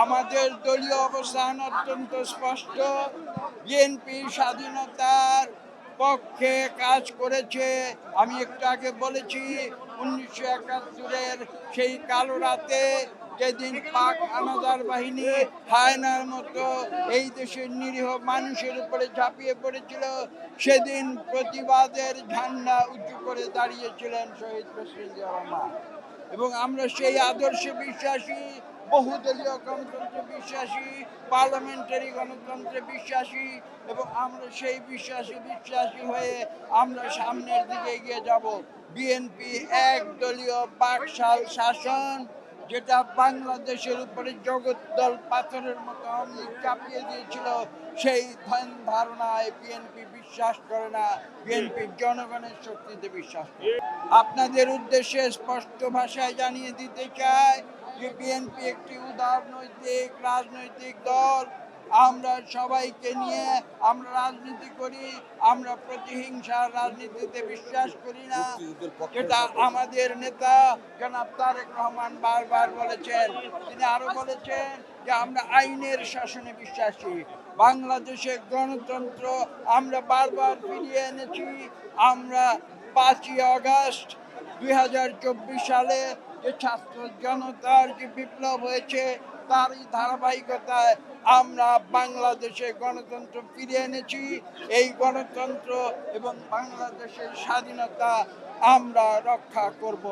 আমাদের দলীয় অবস্থান অত্যন্ত স্পষ্ট। বিএনপি স্বাধীনতার পক্ষে কাজ করেছে। আমি একটু আগে বলেছি 1971-এর সেই কালো রাতে যেদিন পাক হানাদার বাহিনী হায়নার মতো এই দেশের নিরীহ মানুষের উপরে ঝাঁপিয়ে পড়েছিল, সেদিন প্রতিবাদের ঝান্ডা উঁচু করে দাঁড়িয়েছিলেন শহীদ প্রেসিডেন্ট জিয়া রহমান। এবং আমরা সেই আদর্শে বিশ্বাসী, বহুদলীয় গণতন্ত্রে বিশ্বাসী, পার্লামেন্টারি গণতন্ত্রে বিশ্বাসী, এবং আমরা সেই বিশ্বাসী হয়ে আমরা সামনের দিকে এগিয়ে যাব। বিএনপি একদলীয় বাকশাল শাসন, যেটা বাংলাদেশের উপরে জগদ্দল পাথরের মতো চাপিয়ে দিয়েছিল, সেই ধারণায় বিএনপি বিশ্বাস করে না। বিএনপি জনগণের শক্তিতে বিশ্বাস করে। আপনাদের উদ্দেশ্যে স্পষ্ট ভাষায় জানিয়ে দিতে চাই যে বিএনপি একটি উদারনৈতিক রাজনৈতিক দল। আমরা সবাইকে নিয়ে আমরা রাজনীতি করি। আমরা প্রতিহিংসার রাজনীতিতে বিশ্বাস করি না, যেটা আমাদের নেতা জনাব তারেক রহমান বারবার বলেছেন। তিনি আরো বলেছেন যে আমরা আইনের শাসনে বিশ্বাসী। বাংলাদেশে গণতন্ত্র আমরা বারবার ফিরিয়ে এনেছি। আমরা 5ই আগস্ট 2024 সালে যে ছাত্র জনতার যে বিপ্লব হয়েছে, তারই ধারাবাহিকতায় আমরা বাংলাদেশে গণতন্ত্র ফিরিয়ে এনেছি। এই গণতন্ত্র এবং বাংলাদেশের স্বাধীনতা আমরা রক্ষা করব।